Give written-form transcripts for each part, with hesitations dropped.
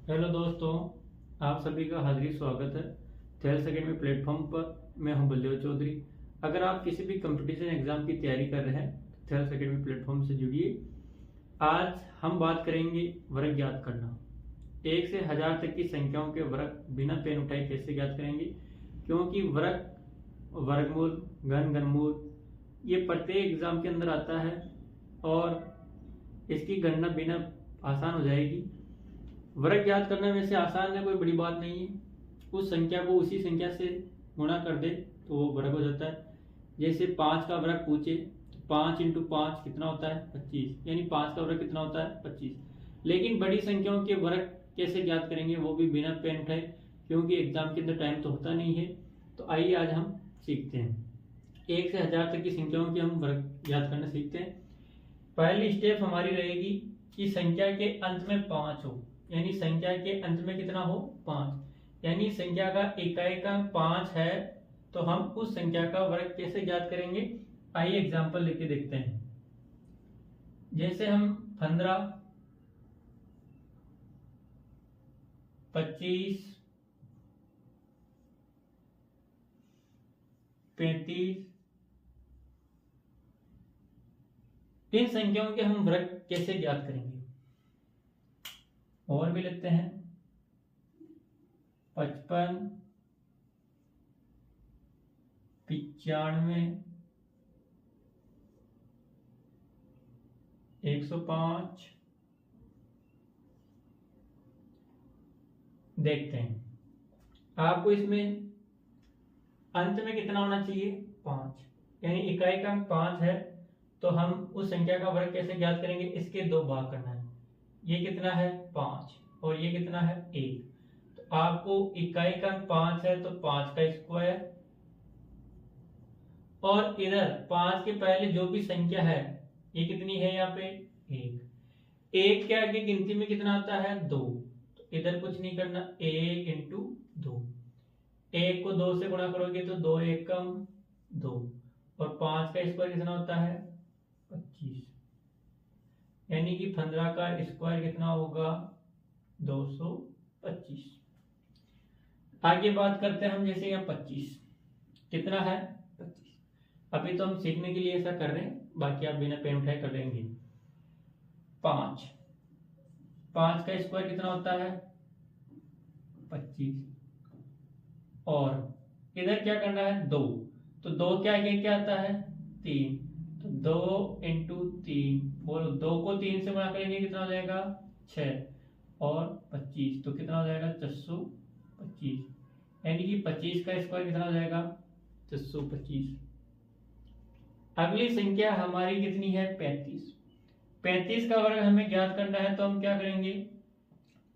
Hello दोस्तों, आप सभी का हार्दिक स्वागत है। थेल्स अकेडमी प्लेटफॉर्म पर मैं हूं बलदेव चौधरी। अगर आप किसी भी कंपटीशन एग्जाम की तैयारी कर रहे हैं तो थेल्स अकेडमी प्लेटफॉर्म से जुड़िए। आज हम बात करेंगे वर्ग ज्ञात करना। 1 से 1000 तक की संख्याओं के वर्ग बिना पेन उठाए कैसे ज्ञात करेंगे, क्योंकि वर्ग, वर्गमूल, घनमूल ये प्रत्येक एग्जाम के अंदर आता है और इसकी गणना बिना आसान हो जाएगी। वर्ग ज्ञात करना वैसे आसान है, कोई बड़ी बात नहीं है। उस संख्या को उसी संख्या से गुणा कर दे तो वो वर्ग हो जाता है। जैसे 5 का वर्ग पूछे तो 5 इंटू 5 कितना होता है 25, यानी 5 का वर्ग कितना होता है 25। लेकिन बड़ी संख्याओं के वर्ग कैसे ज्ञात करेंगे वो भी बिना पेन उठाए, क्योंकि एग्जाम के अंदर टाइम तो होता नहीं है। तो आइए आज हम सीखते हैं। 1 से 1000 तक की संख्याओं के हम वर्ग ज्ञात करना सीखते हैं। पहली स्टेप हमारी रहेगी कि संख्या के अंत में 5 हो, यानी संख्या के अंत में कितना हो 5, यानी संख्या का इकाई का 5 है तो हम उस संख्या का वर्ग कैसे ज्ञात करेंगे। आइए एग्जांपल लेके देखते हैं। जैसे हम 15, 25, 35 इन संख्याओं के हम वर्ग कैसे ज्ञात करेंगे। और भी लेते हैं 55, 95, 105। देखते हैं आपको इसमें अंत में कितना होना चाहिए 5, यानी इकाई का 5 है तो हम उस संख्या का वर्ग कैसे ज्ञात करेंगे। इसके दो भाग करना है। ये कितना है 5 और ये कितना है 1। तो आपको इकाई का 5 है तो 5 का स्क्वायर, और इधर 5 के पहले जो भी संख्या है ये कितनी है यहाँ पे 1। 1 के आगे गिनती में कितना आता है 2, तो इधर कुछ नहीं करना, 1 इंटू 2। 1 को 2 से गुणा करोगे तो 2 1 कम 2, और 5 का स्क्वायर कितना होता है 25, यानी कि 15 का स्क्वायर कितना होगा 225। आगे बात करते हैं हम। जैसे यहाँ 25 कितना है 25। अभी तो हम सीखने के लिए ऐसा कर रहे हैं, बाकी आप बिना पेन उठाए कर लेंगे। 5 का स्क्वायर कितना होता है 25, और इधर क्या करना है 2, तो 2 के आगे क्या आता है 3, तो 2 इंटू 3, बोलो 2 को 3 से गुणा करेंगे कितना हो जाएगा 6, और 25 तो कितना हो जाएगा 425, यानी कि 25 का स्क्वायर कितना हो जाएगा 425। अगली संख्या हमारी कितनी है 35। 35 का वर्ग हमें ज्ञात करना है तो हम क्या करेंगे,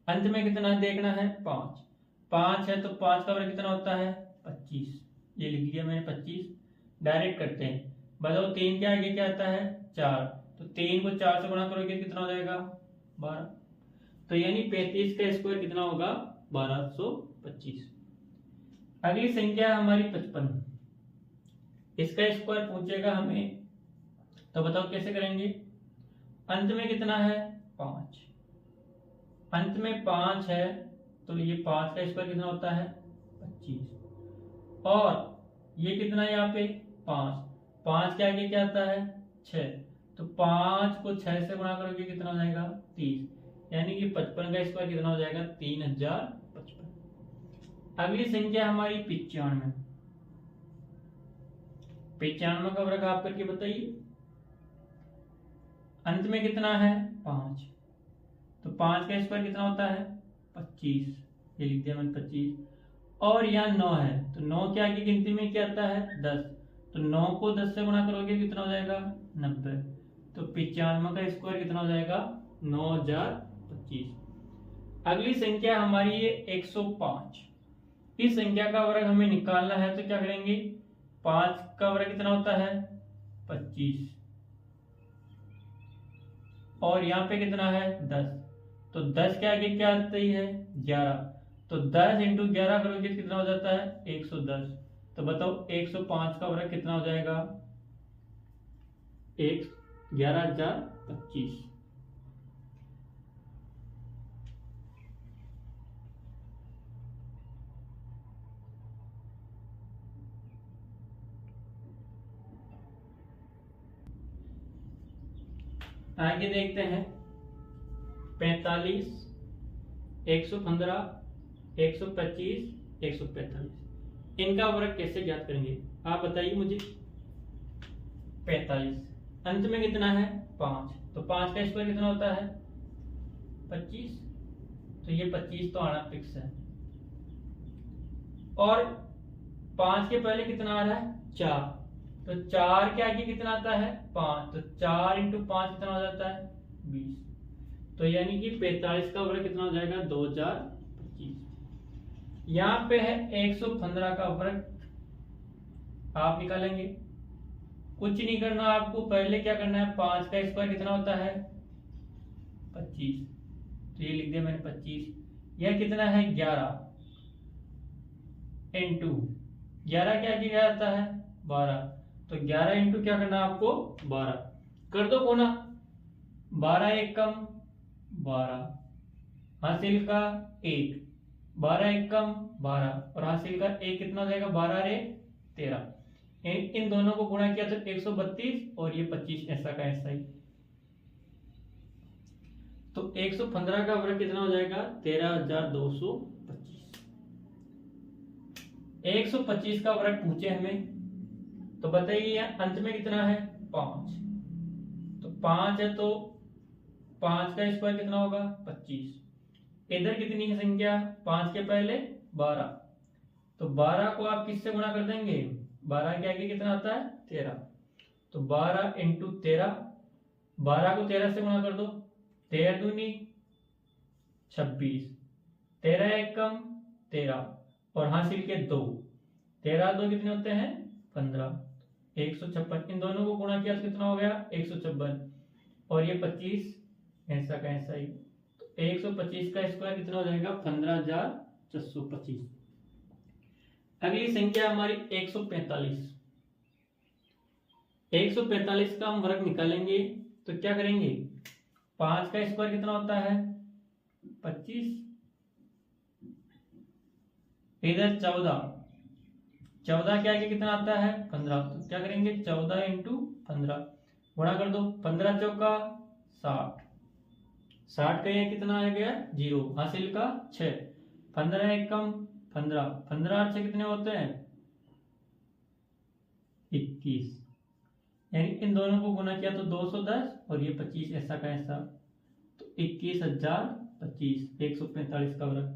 अंत में कितना देखना है 5 है तो 5 का वर्ग कितना होता है 25, ये लिख दिया मैंने 25। डायरेक्ट करते हैं, बताओ 3 के आगे क्या आता है 4, तो 3 को 4 से गुणा करोगे कितना हो जाएगा 12, तो यानी 35 का स्क्वायर कितना होगा 1225। अगली संख्या हमारी 55। इसका स्क्वायर पूछेगा हमें, तो बताओ कैसे करेंगे। अंत में कितना है 5, अंत में 5 है तो ये 5 का स्क्वायर कितना होता है 25, और ये कितना है यहाँ पे 5 के आगे क्या आता है 6, तो 5 को 6 से गुणा करोगे कितना हो जाएगा 30, यानी कि 55 का स्क्वायर कितना हो जाएगा 3055। अगली संख्या हमारी 95। 95 का वर्ग आप करके बताइए। अंत में कितना है 5, तो 5 का स्क्वायर कितना होता है 25, ये लिख दिया मैंने 25, और यहाँ 9 है तो 9 के आगे गिनती में क्या आता है 10, तो 9 को 10 से गुणा करोगे कितना हो जाएगा 90, तो 95 का स्क्वायर कितना हो जाएगा 9025। अगली संख्या हमारी है 105। इस संख्या का वर्ग हमें निकालना है तो क्या करेंगे, 5 का वर्ग कितना होता है 25, और यहाँ पे कितना है 10, तो 10 के आगे क्या आती है 11, तो 10 इंटू 11 करोगे तो कितना हो जाता है 110। तो बताओ 105 का वर्ग कितना हो जाएगा 11025। आगे देखते हैं 45, 115, 125, 145, इनका वर्ग कैसे ज्ञात करेंगे आप बताइए मुझे। 45 अंत में कितना है 5, तो 5 का स्क्वायर कितना होता है 25, तो ये 25 तो आना फिक्स है। और 5 के पहले कितना आ रहा है 4, तो 4 के आगे कितना आता है 5, तो 4 इंटू 5 कितना हो जाता है 20, तो यानी कि 45 का वर्ग कितना हो जाएगा 2025। यहाँ पे है 115 का वर्ग आप निकालेंगे, कुछ नहीं करना आपको, पहले क्या करना है 5 का स्क्वायर कितना होता है 25, तो ये लिख दिया मैंने 25, यह कितना है 11 इंटू 11 क्या किया जाता है 12, तो 11 इंटू क्या करना है आपको 12, कर दो गुना, 12 एक कम 12, हासिल का 1, 12 एक कम 12 और हासिल का 1 कितना हो जाएगा 12 रे 13, इन दोनों को गुणा किया तो 132 और ये 25 ऐसा का ऐसा ही, तो 115 का वर्ग कितना हो जाएगा 13,225। 125 का वर्ग पूछे हमें, तो बताइए अंत में कितना है 5, तो 5 है तो 5 का स्क्वायर कितना होगा 25, इधर कितनी है संख्या 5 के पहले 12, तो 12 को आप किससे गुणा कर देंगे 12 के आगे कितना आता है 13, तो 12 इंटू 13, 12 को 13 से गुणा कर दो, 13 दूनी 26, 13 एक कम 13 और हासिल के 2, 13 2 कितने होते हैं 15, 156, इन दोनों को गुणा किया तो कितना हो गया 156 और ये 25 ऐसा का ऐसा ही, तो 125 का स्क्वायर कितना हो जाएगा 15,425। अगली संख्या हमारी 145, 145 का हम वर्ग निकालेंगे, तो क्या करेंगे 5 का स्क्वायर कितना होता है 25, इधर 14, 14 के आगे कितना आता है 15, तो क्या करेंगे 14 इंटू 15 गुणा कर दो, 15 चौका 60, 60 का ये कितना आ गया 0, हासिल का 6, 15 एक कम 15, 15 और 6 कितने होते हैं 21, यानी इन दोनों को गुना किया तो 210 और ये 25 ऐसा का ऐसा, तो 21,025, 145 का वर्ग।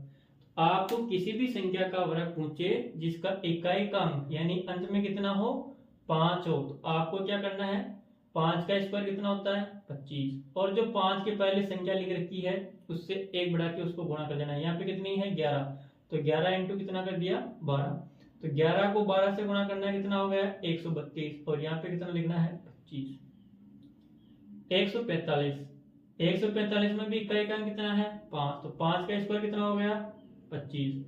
आपको किसी भी संख्या का वर्ग पूछे जिसका इकाई का अंक यानी अंत में कितना हो 5 हो, तो आपको क्या करना है 5 का स्क्वायर कितना होता है 25, और जो 5 के पहले संख्या लिख रखी है उससे 1 बढ़ा के उसको गुणा कर देना है। यहाँ पे कितनी है 11, तो 11 इंटू कितना कर दिया 12, तो 11 को 12 से गुणा करना है कितना हो गया 132 और यहाँ पे कितना लिखना है 25। 145, 145 में भी इकाई का अंक कितना है 5, तो 5 का स्क्वायर कितना हो गया 25,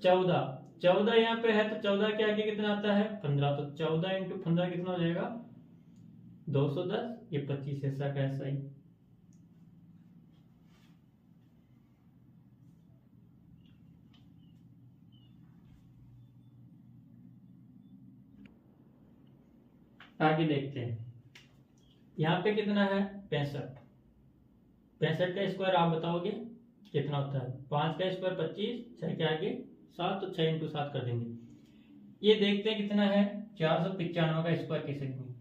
14, 14 यहाँ पे है तो 14 के आगे कितना आता है 15, तो 14 इंटू 15 कितना हो जाएगा 210, ये 25 ऐसा का ऐसा ही। आगे देखते हैं यहाँ पे कितना है 65, 65 का स्क्वायर आप बताओगे कितना होता है 5 का स्क्वायर 25, 6 के आगे 7, तो 6 इंटू 7 कर देंगे। ये देखते हैं कितना है 495 का स्क्वायर कैसे देंगे,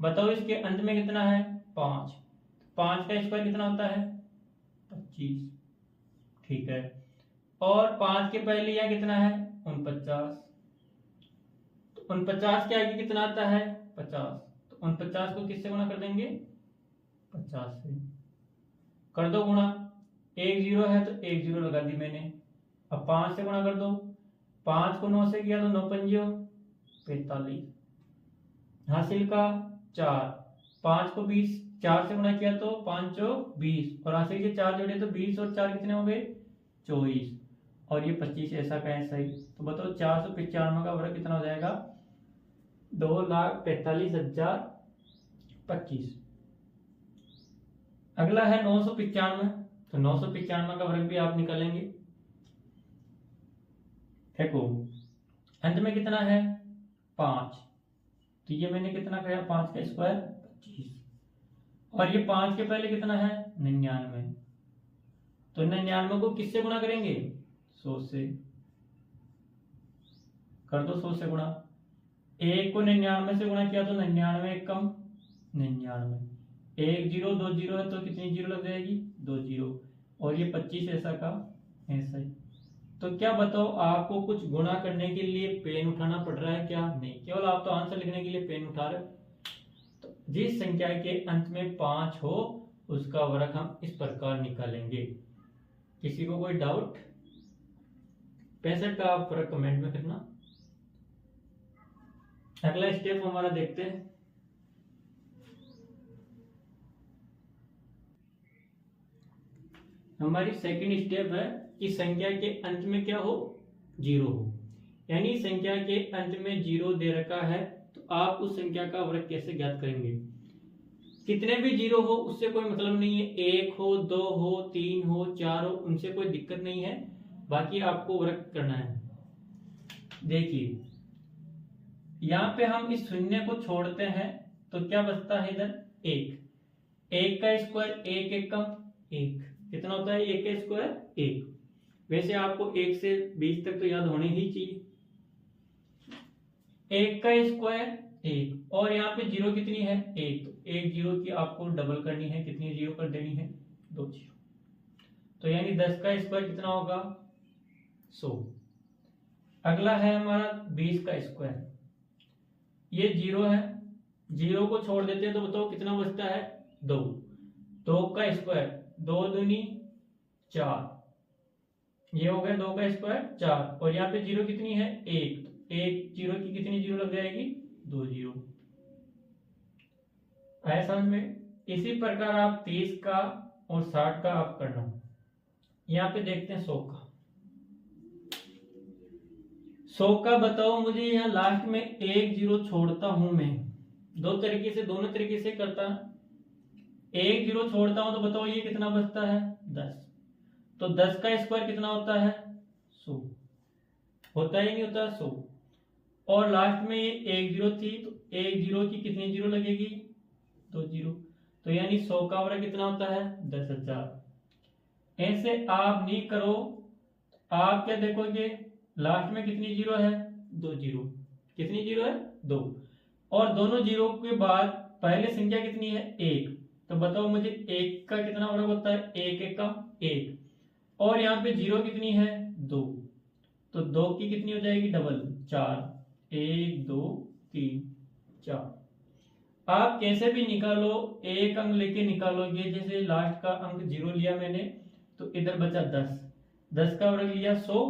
बताओ इसके अंत में कितना है 5, 5 का स्क्वायर कितना होता है 25, ठीक है, और 5 के पहले यह कितना है 49, तो 49 के आगे कितना आता है 50, तो 49 को किससे गुणा कर देंगे 50 से, कर दो गुणा, 1 0 है तो 1 0 लगा दी मैंने, अब 5 से गुणा कर दो, 5 को 9 से किया तो 9 पंजियो 45, हासिल का 4, 5 को 20 4 से गुणा किया तो 5 20 और हासिल के 4 जोड़े तो 20 और 4 कितने हो गए 24 और ये 25 ऐसा का ऐसा ही। तो बताओ 495 का वर्ग कितना हो जाएगा 2,45,025। अगला है 995, तो 995 का वर्ग भी आप निकालेंगे। देखो अंत में कितना है 5, तो ये मैंने कितना किया 5 का स्क्वायर 25 और ये 5 के पहले कितना है 99, तो 99 को किससे गुणा करेंगे 100 से, कर दो 100 से गुणा। 1 को 99 से गुणा किया तो 99 एक कम 99, 1 0 2 0 है तो कितनी जीरो लग जाएगी 2 जीरो, और ये 25 ऐसा का ऐसा ही। तो क्या बताओ आपको कुछ गुणा करने के लिए पेन उठाना पड़ रहा है क्या? नहीं, केवल आप तो आंसर लिखने के लिए पेन उठा रहे हो। तो जिस संख्या के अंत में 5 हो उसका वर्ग हम इस प्रकार निकालेंगे। किसी को कोई डाउट? 65 का आप वर्ग कमेंट में करना। अगला स्टेप हमारा देखते हैं। हमारी सेकंड स्टेप है कि संख्या के अंत में क्या हो 0 हो, यानी संख्या के अंत में 0 दे रखा है तो आप उस संख्या का वर्ग कैसे ज्ञात करेंगे। कितने भी 0 हो उससे कोई मतलब नहीं है, 1 हो 2 हो 3 हो 4 हो उनसे कोई दिक्कत नहीं है, बाकी आपको वर्ग करना है। देखिए यहाँ पे हम इस शून्य को छोड़ते हैं तो क्या बचता है इधर 1 का स्क्वायर 1 एक कम 1, कितना होता है 1 का स्क्वायर 1। वैसे आपको 1 से 20 तक तो याद होने ही चाहिए। 1 का स्क्वायर 1 और यहाँ पे 0 कितनी है 1, तो 1 0 की आपको डबल करनी है, कितनी 0 कर देनी है 2 0, तो यानी 10 का स्क्वायर कितना होगा 100। अगला है हमारा 20 का स्क्वायर, ये 0 है, 0 को छोड़ देते हैं तो बताओ कितना बचता है 2, 2 का स्क्वायर 2 दूनी 4, ये हो गया 2 का स्क्वायर 4, और यहाँ पे 0 कितनी है 1, तो 1 0 की कितनी 0 लग जाएगी 2 0। आया समझ में? इसी प्रकार आप 30 का और 60 का आप करना। यहाँ पे देखते हैं 100 का। 100 का बताओ मुझे, यहाँ लास्ट में 1 0 छोड़ता हूं मैं, दोनों तरीके से करता। 1 0 छोड़ता हूं तो बताओ ये कितना बचता है 10, तो 10 का स्क्वायर कितना होता है 100, होता ही नहीं होता 100। और लास्ट में ये 1 0 थी तो 1 0 की कितनी 0 लगेगी 2 0, तो यानी 100 का वर्ग कितना होता है 10,000। ऐसे आप नहीं करो, आप क्या देखोगे लास्ट में कितनी 0 है 2 0, कितनी 0 है 2, और दोनों 0 के बाद पहले संख्या कितनी है 1, तो बताओ मुझे 1 का कितना वर्ग होता है 1 1 का 1, और यहाँ पे 0 कितनी है 2, तो 2 की कितनी हो जाएगी डबल 4, 1 2 3 4। आप कैसे भी निकालो, एक अंक लेके निकालोगे, जैसे लास्ट का अंक 0 लिया मैंने तो इधर बचा 10, 10 का वर्ग लिया 100,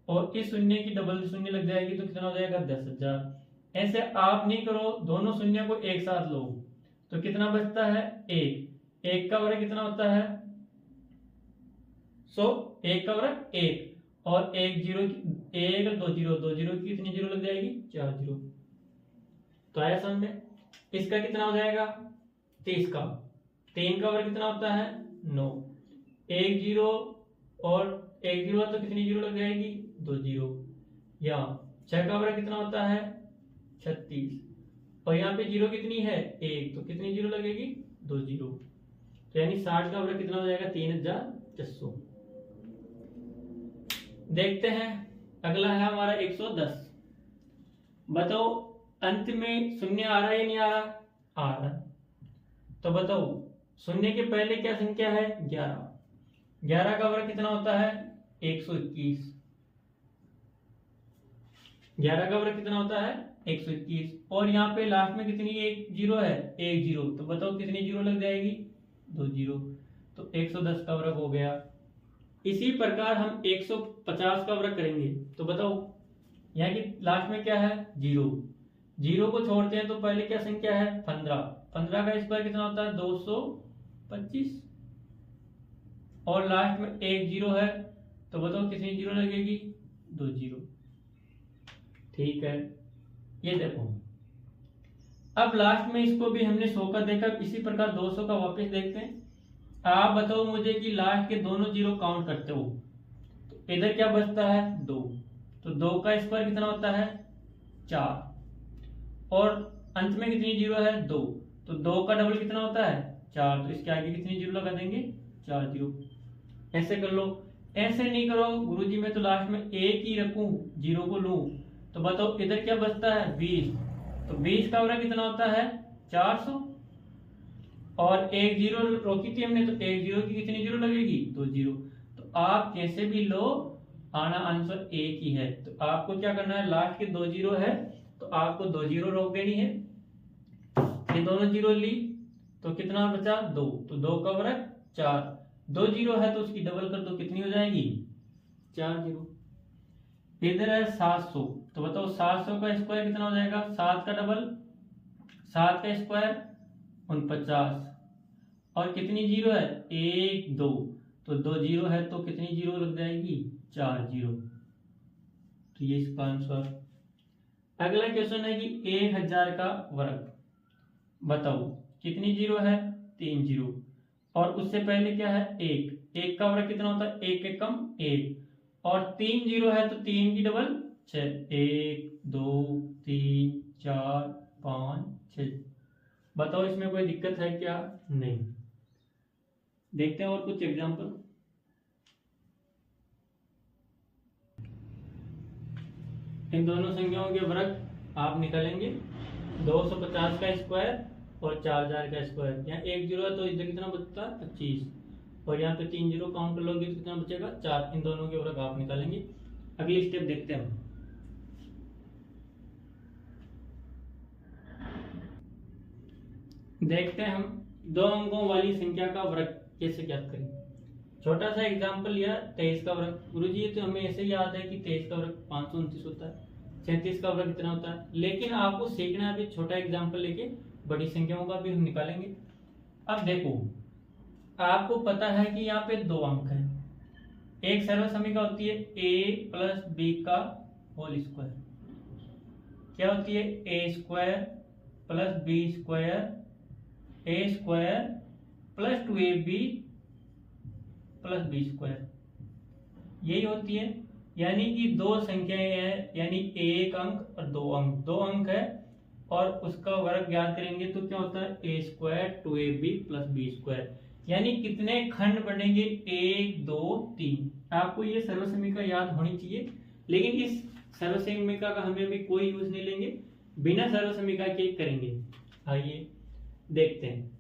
और इस शून्य की डबल शून्य लग जाएगी तो कितना हो जाएगा 10,000। ऐसे आप नहीं करो, दोनों शून्य को एक साथ लो तो कितना बचता है 1, 1 का वर्ग कितना होता है 100, 1 का वर्ग 1, और 1 0 1 2 0 2 0 की कितनी 0 लग जाएगी 4 0। तो आया समझ में? इसका कितना हो जाएगा 30 का, 3 का वर्ग कितना होता है 9, 1 0 और 1 0 तो कितनी 0 लग जाएगी 2 0, या 6 का वर्ग कितना होता है 36, और यहाँ पे 0 कितनी है 1, तो कितनी 0 लगेगी 2 0, तो यानी 60 का वर्ग कितना हो जाएगा 3600। देखते हैं अगला है हमारा 110। बताओ अंत में शून्य आ रहा है या नहीं आ रहा? आ रहा। तो बताओ शून्य के पहले क्या संख्या है 11, 11 का वर्ग कितना होता है 121, 11 का वर्ग कितना होता है 121, और यहाँ पे लास्ट में कितनी एक 0 है 1 0, तो बताओ कितनी 0 लग जाएगी 2 0, तो 110 का वर्ग हो गया। इसी प्रकार हम 150 का वर्ग करेंगे, तो बताओ यहाँ की लास्ट में क्या है 0, 0 को छोड़ते हैं तो पहले क्या संख्या है 15, 15 का स्क्वायर कितना होता है 225, और लास्ट में 1 0 है तो बताओ कितनी 0 लगेगी 2 0। ठीक है, ये देखो अब लास्ट में इसको भी हमने 100 का देखा, इसी प्रकार 200 का वापस देखते हैं। आप बताओ मुझे कि लास्ट के दोनों 0 काउंट करते हो तो इधर क्या बचता है 2, तो 2 का स्क्वायर कितना होता है 4, और अंत में कितनी 0 है 2, तो 2 का डबल कितना होता है 4, तो इसके आगे कितनी जीरो लगा देंगे 4 जीरो। ऐसे कर लो। ऐसे नहीं करो गुरुजी मैं तो लास्ट में एक ही रखूं जीरो को लूं, तो बताओ इधर क्या बचता है 20, तो 20 का वर्ग कितना होता है 400, और एक जीरो रोकी थी हमने, तो एक जीरो की कितनी जीरो लगेगी 2 जीरो। तो आप कैसे भी लो आना आंसर एक ही है। तो आपको क्या करना है, लास्ट के 2 जीरो है तो आपको 2 जीरो रोक देनी है। ये दोनों जीरो ली तो कितना बचा 2, तो 2 का वर्ग 4, 2 जीरो है तो उसकी डबल कर दो, कितनी हो जाएगी 4 जीरो। इधर है 700, तो बताओ 700 का स्क्वायर कितना हो जाएगा 7 का डबल 7 का स्क्वायर 49, और कितनी जीरो है 1 2, तो 2 जीरो है तो कितनी जीरो लग जाएगी 4 जीरो। तो ये इसका आंसर। अगला क्वेश्चन है कि 1000 का वर्ग बताओ कितनी जीरो है 3 जीरो, और उससे पहले क्या है 1 का वर्ग कितना होता है 1 कम 1, और 3 जीरो है तो 3 की डबल 6, 1 2 3 4 5 6। बताओ इसमें कोई दिक्कत है क्या, नहीं। देखते हैं और कुछ एग्जांपल। इन दोनों संख्याओं के वर्ग आप निकालेंगे 250 का स्क्वायर और 4000 का स्क्वायर। यहाँ 1 जीरो है तो इधर कितना बचता है 25, और यहाँ पे 3 जीरो काउंट कर लोगे तो कितना बचेगा 4। इन दोनों के वर्ग आप निकालेंगे। अगली स्टेप देखते हैं हम। देखते हैं हम 2 अंकों वाली संख्या का वर्ग कैसे ज्ञात करें। छोटा सा एग्जांपल लिया 23 का वर्ग। गुरुजी ये तो हमें ऐसे ही याद है कि 23 का वर्ग 529 होता है, 37 का वर्ग कितना होता है, लेकिन आपको सीखना है अभी छोटा एग्जांपल लेके बड़ी संख्याओं का भी हम निकालेंगे। अब देखो आपको पता है कि यहाँ पे 2 अंक है, एक सर्व समीका होती है a प्लस बी का होल स्क्वायर, क्या होती है a square plus B square a square plus 2ab plus B square, यही होती है। यानी कि 2 संख्याएं हैं, यानी 1 अंक और 2 अंक, 2 अंक है और उसका वर्ग ज्ञात करेंगे तो क्या होता है a square 2ab plus B square. यानी कितने खंड बनेंगे 1 2 3। आपको ये सर्वसमीका याद होनी चाहिए, लेकिन इस सर्वसमीका का हमें अभी कोई यूज नहीं लेंगे, बिना सर्वसमीका के करेंगे। आइए देखते हैं।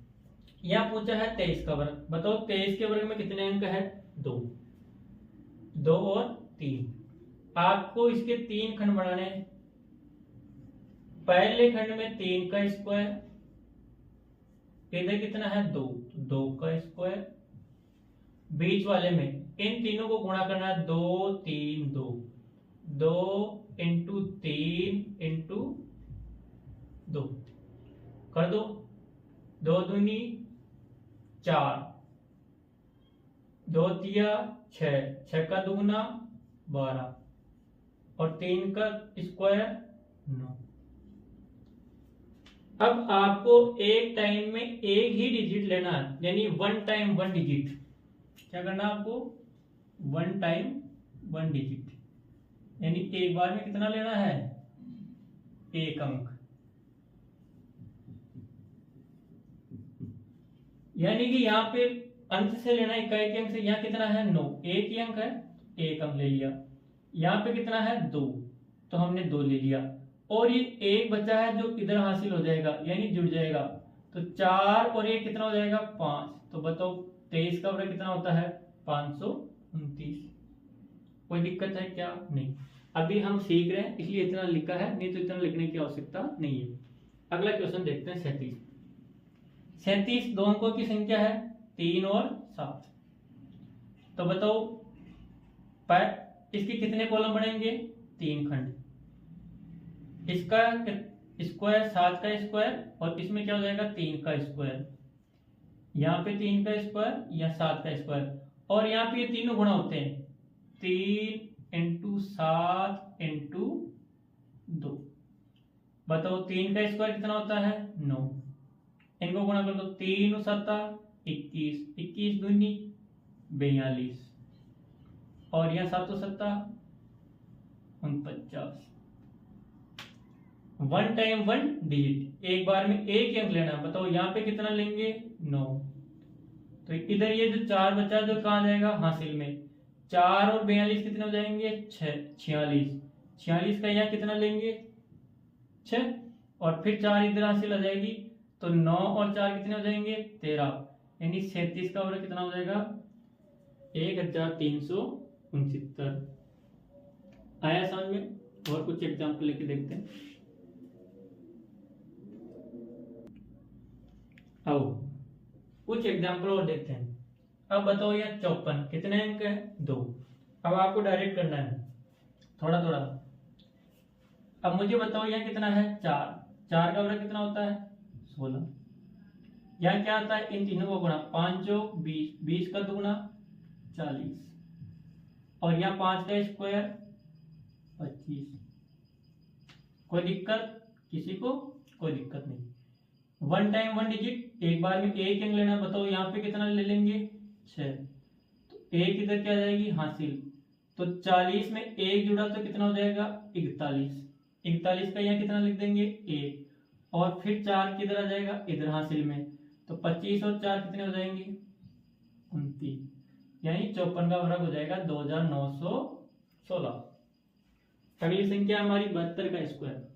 यहाँ पूछा है 23 का वर्ग, बताओ 23 के वर्ग में कितने अंक है 2, 2 और 3। आपको इसके 3 खंड बनाने हैं। पहले खंड में 3 का स्क्वायर, इधर कितना है 2, 2 का स्क्वायर, बीच वाले में इन तीनों को गुणा करना है 2 3 2, 2 इंटू 3 इंटू 2 कर दो, 2 दूनी 4, 2 तिया 6, 6 का दुगना 12 और 3 का स्क्वायर 9। अब आपको एक टाइम में एक ही डिजिट लेना है, यानी 1 टाइम 1 डिजिट। क्या करना है आपको 1 टाइम 1 डिजिट, यानी एक बार में कितना लेना है 1 अंक। यानी कि यहाँ पे अंत से लेना है इकाई के अंक से। यहाँ कितना है 9, एक ही अंक है 1 अंक ले लिया। यहाँ पे कितना है 2, तो हमने 2 ले लिया, और ये 1 बचा है जो इधर हासिल हो जाएगा यानी जुड़ जाएगा, तो 4 और 1 कितना हो जाएगा 5। तो बताओ 23 का वर्ग कितना होता है 529। कोई दिक्कत है क्या, नहीं। अभी हम सीख रहे हैं इसलिए इतना लिखा है, नहीं तो इतना लिखने की आवश्यकता नहीं है। अगला क्वेश्चन देखते हैं 37। 37 2 अंकों की संख्या है 3 और 7। तो बताओ इसके कितने कॉलम बनेंगे 3 खंड। इसका स्क्वायर 7 का स्क्वायर, और इसमें क्या हो जाएगा 3 का स्क्वायर, यहाँ पे 3 का स्क्वायर या 7 का स्क्वायर, और यहाँ पे ये तीनों गुणा होते हैं 3 इंटू 7 इंटू 2। बताओ 3 का स्क्वायर कितना होता है 9, इनको गुणा कर दो 3 7 21, 21 दूनी 42, और यहाँ 7 7 49। 1 टाइम 1 डिजिट, एक बार में एक ही अंक लेना है। बताओ यहाँ पे कितना लेंगे 9, तो इधर ये जो 4 बचा जो कहाँ जाएगा हासिल में, 4 और 42 कितने हो जाएंगे 46, 46 का यहाँ कितना लेंगे 6, और फिर 4 इधर हासिल आ जाएगी, तो 9 और 4 कितने हो जाएंगे 13, यानी 37 का वर्ग कितना हो जाएगा 1369। आया समझ में? और कुछ एग्जाम्पल लेके देखते हैं। आओ कुछ एग्जाम्पल और देखते हैं। अब बताओ यह 54 कितने अंक है 2। अब आपको डायरेक्ट करना है थोड़ा थोड़ा। अब मुझे बताओ यह कितना है 4, 4 का वर्ग कितना होता है 16। यह क्या आता है इन तीनों को गुणा, 5 चौक 20, 20 का दुगुना 40, और यहाँ 5 का स्क्वायर 25। कोई दिक्कत किसी को? कोई दिक्कत नहीं। 1 टाइम 1 डिजिट, एक बार में एक अंक लेना। बताओ यहाँ पे कितना ले लेंगे 6, तो एक इधर क्या जाएगी हासिल, तो 40 में एक जुड़ा तो कितना हो जाएगा 41, 41 का यहाँ कितना लिख देंगे 1, और फिर 4 किधर आ जाएगा इधर हासिल में, तो 25 और 4 कितने हो जाएंगे 29, यानी 54 का वर्ग हो जाएगा 2916। अगली संख्या हमारी 72 का स्क्वायर।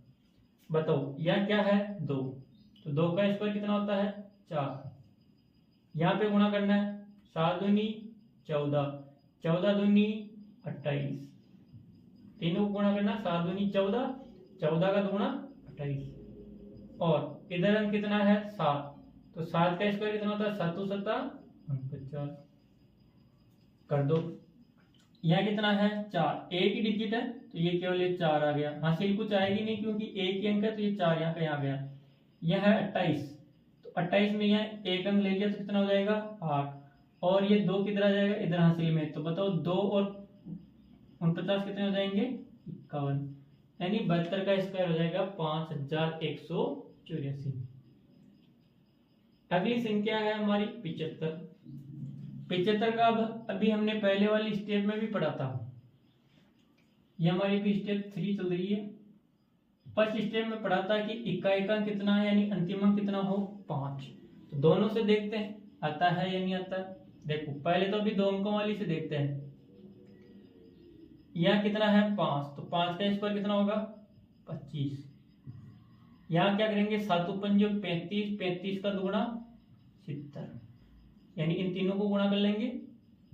बताओ यह क्या है 2, तो 2 का स्क्वायर कितना होता है 4। यहाँ पे गुणा करना है, 7 दूनी 14, 14 दूनी 28, तीनों को गुणा करना, 7 दूनी 14, 14 का दुगुना 28, और इधर अंक कितना है 7, तो 7 का स्क्वायर कितना होता है 7 7 49, कर दो। यह कितना है 4, एक ही डिजिट है तो ये केवल ये 4 आ गया, हासिल कुछ आएगी नहीं क्योंकि एक ही अंक है, तो ये 4 यहाँ का यहाँ गया। यह है 28, तो 28 में यह एक अंक ले लिया तो कितना हो जाएगा 8, और ये 2 किधर आ जाएगा इधर हासिल में, तो बताओ 2 और 49 कितने हो जाएंगे 51, यानी 72 का स्क्वायर हो जाएगा 5184। अगली संख्या है हमारी 75। 75 का अब अभी हमने पहले वाली स्टेप में भी पढ़ा था, ये हमारी भी स्टेप 3 चल रही है। फर्स्ट स्टेप में पढ़ा था कि इकाई का कितना है, यानी अंतिम अंक कितना हो 5। तो दोनों से देखते हैं आता है या नहीं आता। देखो पहले तो अभी 2 अंकों वाली से देखते हैं। यह कितना है 5, तो 5 का स्क्वायर कितना होगा 25। यहाँ क्या करेंगे 7 पंजे 35, 35 का दुगुना 70, यानी इन तीनों को गुणा कर लेंगे,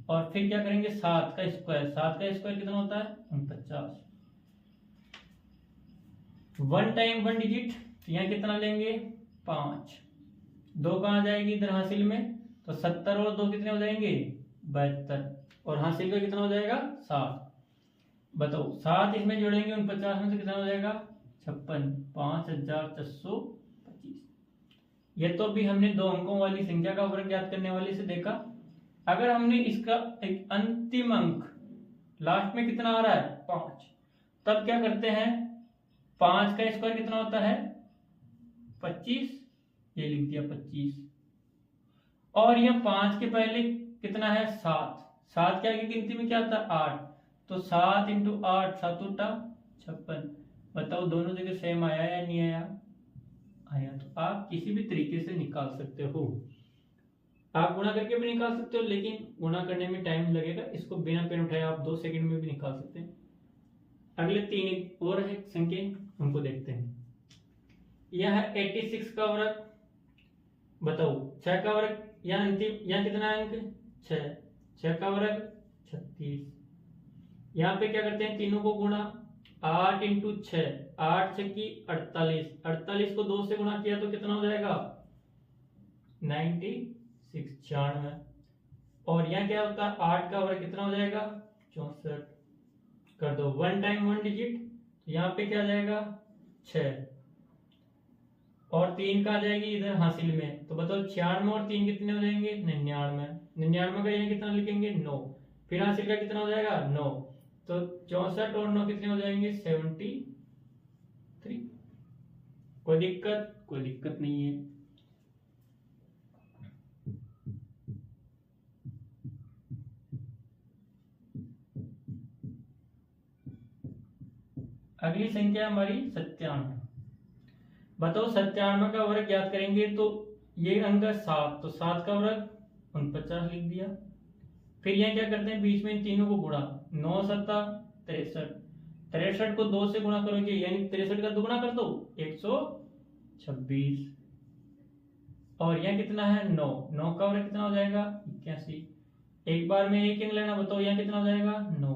और फिर क्या करेंगे 7 का स्क्वायर, 7 का स्क्वायर कितना होता है 49। 1 टाइम 1 डिजिट, तो यहाँ कितना लेंगे 5, 2 कहाँ जाएगी इधर हासिल में, तो 70 और 2 कितने हो जाएंगे 72, और हासिल का कितना हो जाएगा 7। बताओ 7 इसमें जोड़ेंगे 49 में, तो कितना हो जाएगा 56, 5425। ये तो भी हमने 2 अंकों वाली संख्या का वर्ग ज्ञात करने वाले से देखा। अगर हमने इसका एक अंतिम अंक लास्ट में कितना आ रहा है 5, तब क्या करते हैं 5 का स्क्वायर कितना होता है 25, ये लिख दिया 25, और यह 5 के पहले कितना है 7, 7 के आगे गिनती में क्या आता है 8, तो 7 × 8 7 56। बताओ दोनों जगह सेम आया या नहीं आया? आया। तो आप किसी भी तरीके से निकाल सकते हो, आप गुणा करके भी निकाल सकते हो, लेकिन गुणा करने में टाइम लगेगा, इसको बिना पेन उठाए आप 2 सेकंड में भी निकाल सकते हैं। अगले 3 और है संख्या, उनको देखते हैं। यह है 86 का वर्ग। बताओ 6 का वर्ग, यहाँ अंतिम यहाँ कितना अंक 6, 6 का वर्ग 36। यहाँ पे क्या करते हैं तीनों को गुणा, 8 × 6, 8 6 की 48, 48 को 2 से गुणा किया तो कितना हो जाएगा 96, 96। और यहाँ क्या होता है 8 का वर्ग कितना हो जाएगा 64, कर दो। 1 टाइम 1 डिजिट, तो यहाँ पे क्या जाएगा 6, और 3 का आ जाएगी इधर हासिल में, तो बताओ 96 और 3 कितने हो जाएंगे 99, 99 का यहाँ कितना लिखेंगे 9, फिर हासिल का कितना हो जाएगा 9, तो 64 और 9 कितने हो जाएंगे 73। कोई दिक्कत? कोई दिक्कत नहीं है। अगली संख्या हमारी 97। बताओ 97 का वर्ग याद करेंगे तो ये अंक है 7, तो 7 का वर्ग 49 लिख दिया। फिर यहाँ क्या करते हैं, बीच में इन तीनों को गुणा, 9 सत्ता 63, 63 को 2 से गुणा करोगे यानी 63 का दुगुना कर दो 126, और यहाँ कितना है 9, 9 का वर्ग कितना हो जाएगा 81। एक बार में एक अंक लेना, बताओ यहाँ कितना हो जाएगा 9,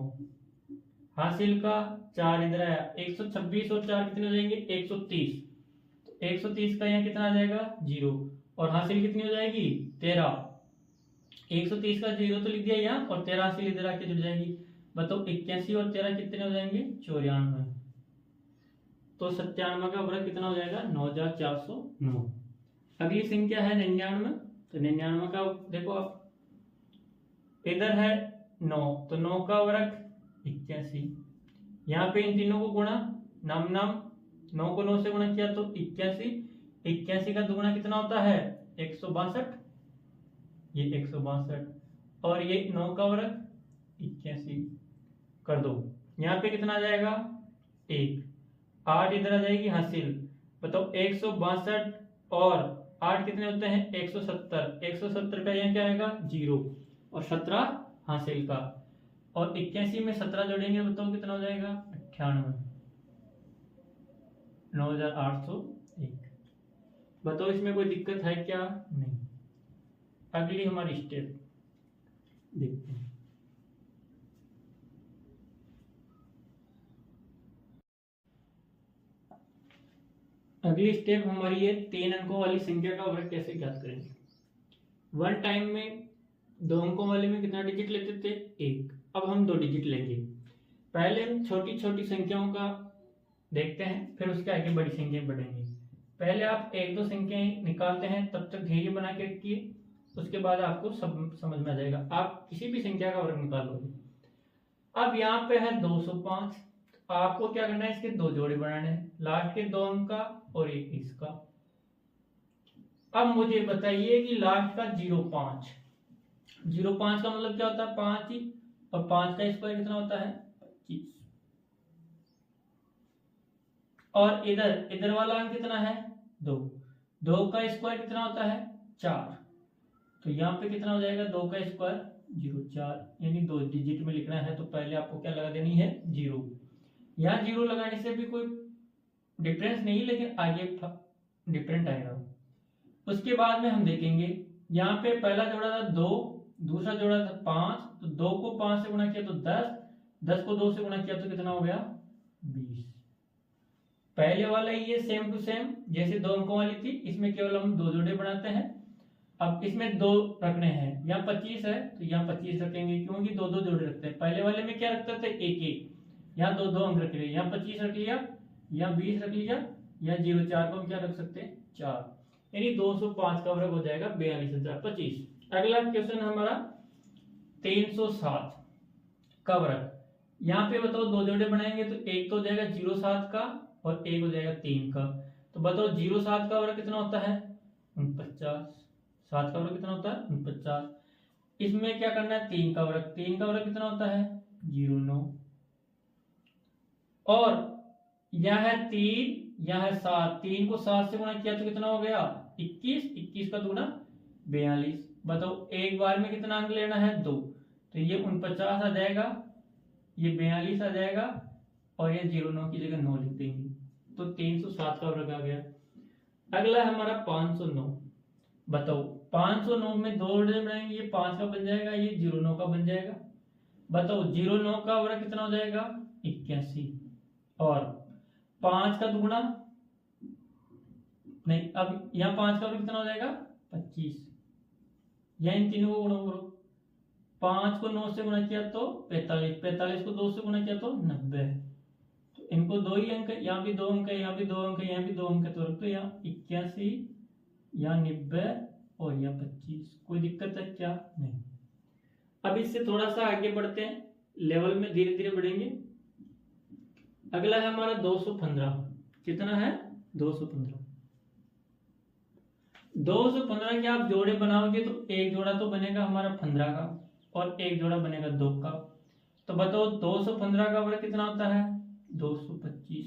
हासिल का 4 इधर आया, 126 और 4 कितने हो जाएंगे 130, तो 130 का यहाँ कितना आ जाएगा 0, और हासिल कितनी हो जाएगी 13, 130 का 0 तो लिख दिया यहाँ, और 13 हासिल इधर आके जुड़ जाएगी। बताओ 81 और 13 कितने हो जाएंगे 94, तो 97 का वर्ग कितना हो जाएगा 9409। अगली संख्या है 99, तो 99 का देखो आप, इधर है 9, तो 9 का वर्ग 81, यहाँ पे इन तीनों को गुणा, नाम 9 को 9 से गुणा किया तो 81, 81 का दुगुना कितना होता है 162, ये 162, और ये 9 का वर्ग 81 कर दो, यहाँ पे कितना आ जाएगा 1, 8 इधर आ जाएगी हासिल। बताओ 162 और 8 कितने होते हैं 170, 170 का यहाँ क्या आएगा 0, और 17 हासिल का, और 81 में 17 जोड़ेंगे, बताओ कितना हो जाएगा 98, 9801। बताओ इसमें कोई दिक्कत है क्या, नहीं। अगली हमारी स्टेप देखते हैं। अगली स्टेप हमारी है 3 अंकों वाली संख्या का वर्ग कैसे ज्ञात करेंगे। वन टाइम में 2 अंकों वाले में कितना डिजिट लेते थे 1, अब हम 2 डिजिट लेंगे। पहले हम छोटी छोटी संख्याओं का देखते हैं, फिर उसके आगे बड़ी संख्याएं बढ़ेंगे। पहले आप 1-2 संख्याएं निकालते हैं, तब तक धैर्य बना के रखिए, उसके बाद आपको सब समझ में आ जाएगा, आप किसी भी संख्या का वर्ग निकालोगे। अब यहाँ पे है 205, तो आपको क्या करना है, इसके 2 जोड़े बनाने हैं, लास्ट के 2 अंक का और एक इसका। अब मुझे बताइए कि लास्ट का 05, 05 का मतलब क्या होता है 5 ही, और 5 का स्क्वायर कितना होता है 25, और इधर वाला अंक कितना है 2, 2 का स्क्वायर कितना होता है 4, तो यहाँ पे कितना हो जाएगा 2 का स्क्वायर 04, यानी 2 डिजिट में लिखना है तो पहले आपको क्या लगा देनी है 0। यहाँ 0 लगाने से भी कोई डिफरेंस नहीं, लेकिन आगे डिफरेंट आएगा। उसके बाद में हम देखेंगे, यहाँ पे पहला जोड़ा था 2, दूसरा जोड़ा था 5, तो 2 को 5 से गुणा किया तो 10, 10 को 2 से गुणा किया तो कितना हो गया 20। पहले वाला ये सेम टू सेम जैसे 2 अंकों वाली थी, इसमें केवल हम 2 जोड़े बनाते हैं। अब इसमें 2 रखने हैं, यहाँ 25 है तो यहाँ 25 रखेंगे, क्योंकि 2-2 जोड़े रखते हैं। पहले वाले में क्या रखते थे 1-1, यहाँ 2-2 अंक रख लिया, यहाँ 25 रख लिया, यहाँ 20 रख लिया, यहाँ 04 को हम क्या रख सकते हैं 4, यानी 205 का वर्ग हो जाएगा 42,025। अगला क्वेश्चन हमारा 307 का वर्ग। यहाँ पे बताओ 2 जोड़े बनाएंगे तो एक तो हो जाएगा 07 का और एक हो जाएगा 3 का, तो बताओ 07 का वर्ग कितना होता है 49, 7 का वर्ग कितना होता है 49। इसमें क्या करना है 3 का वर्ग, 3 का वर्ग कितना होता है 09, और यह है 3, यह है 7, 3 को 7 से गुणा किया तो कितना हो गया 21, 21 का दुगुना 42। बताओ एक बार में कितना अंक लेना है 2, तो ये 49 आ जाएगा, ये 42 आ जाएगा, और ये 09 की जगह 9 लिख देंगे, तो 307 का वर्ग आ गया। अगला हमारा 509। बताओ 509 में 2 जोड़े बनाएंगे, ये 5 का बन जाएगा, ये 09 का बन जाएगा। बताओ 09 का वर्ग कितना हो जाएगा 81, और 5 का दुगुना नहीं, अब यहाँ 5 का वर्ग कितना हो जाएगा 25, या इन तीनों को गुणा करो, 5 को 9 से गुणा किया तो 45, 45 को 2 से गुणा किया तो 90, तो इनको 2 ही अंक है, यहाँ भी 2 अंक है, यहाँ भी 2 अंक है, यहाँ भी 2 अंक है, तो रख दो यहाँ 81, यहाँ 90 और यहाँ 25। कोई दिक्कत है क्या, नहीं। अब इससे थोड़ा सा आगे बढ़ते हैं, लेवल में धीरे धीरे बढ़ेंगे। अगला है हमारा 215। कितना है 215। 215 के आप जोड़े बनाओगे तो एक जोड़ा तो बनेगा हमारा 15 का, और एक जोड़ा बनेगा 2 का। तो बताओ 215 का वर्ग कितना होता है 225,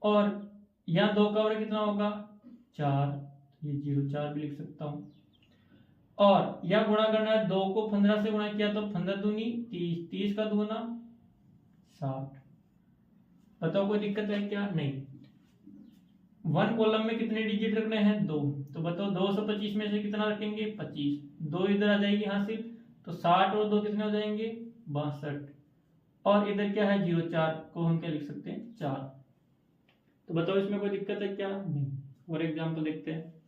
और यहाँ 2 का वर्ग कितना होगा 4, ये 0 4 भी लिख सकता हूं। और यह गुणा करना है, 2 को 15 से गुणा किया तो 15 दूनी 30, 30 का दूना 60। बताओ कोई दिक्कत है क्या? नहीं। 1 कॉलम में कितने डिजिट रखने हैं 2, तो बताओ 225 में से कितना रखेंगे 25, 2 इधर आ जाएगी हासिल, तो 60 और 2 कितने हो जाएंगे 62। और इधर क्या है 0 4 को हम क्या लिख सकते हैं 4। तो बताओ इसमें कोई दिक्कत है क्या? नहीं। और एग्जाम्पल देखते हैं।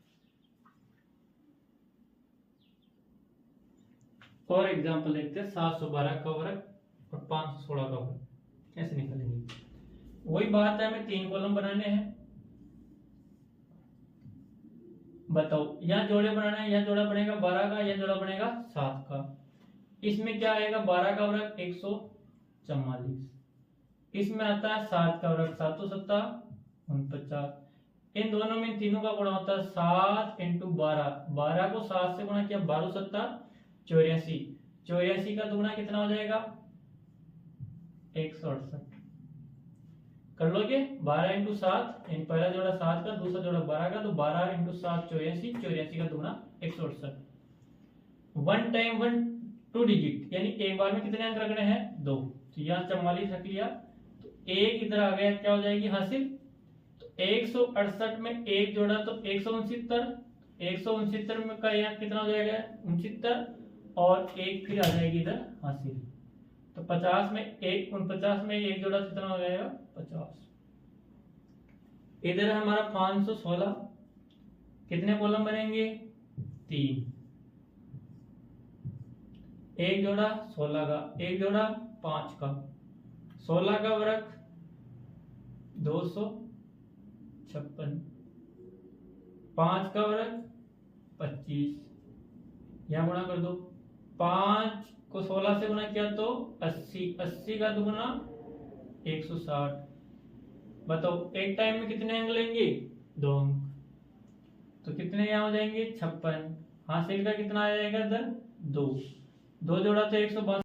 और एग्जाम्पल देखते हैं 712 का वर्ग और 516 का वर्ग कैसे निकालेंगे। वही बात है, हमें 3 कॉलम बनाने हैं। बताओ यहाँ जोड़े बनाना है, यहाँ जोड़ा बनेगा 12 का, यहाँ जोड़ा बनेगा 7 का। इसमें क्या आएगा 12 का वर्ग 144, इसमें आता है 7 का वर्ग 7 7 49। इन दोनों में तीनों का गुणा होता है 7 इंटू 12, 12 को 7 से गुणा किया 12 7 84, 84 का दुगुना कितना हो जाएगा 168। कर लोगे 12 इंटू 7, पहला जोड़ा 7 का, दूसरा जोड़ा 12 का, तो 12 इंटू 7 84, 84 का दुगुना 168। 1 टाइम 1 2 डिजिट, यानी एक बार में कितने अंक रखने हैं 2, तो यहाँ 44 रख लिया, तो एक इधर आ गया, क्या हो जाएगी हासिल, तो 168 में एक जोड़ा तो 169, 169 में का यहाँ कितना हो जाएगा 69, और एक फिर आ जाएगी इधर हासिल, तो 50 में एक 49 में एक जोड़ा कितना हो जाएगा 50। इधर हमारा 516, कितने कॉलम बनेंगे 3, एक जोड़ा 16 का, एक जोड़ा 5 का, 16 का वर्ग 256, 5 का वर्ग 25, यहां गुणा कर दो, 5 को 16 से गुणा किया तो 80, 80 का दुगुना 160। बताओ एक टाइम में कितने अंक लेंगे 2 अंक, तो कितने यहाँ हो जाएंगे 56, हासिल का कितना आ जाएगा इधर 2, 2 जोड़ा तो 162।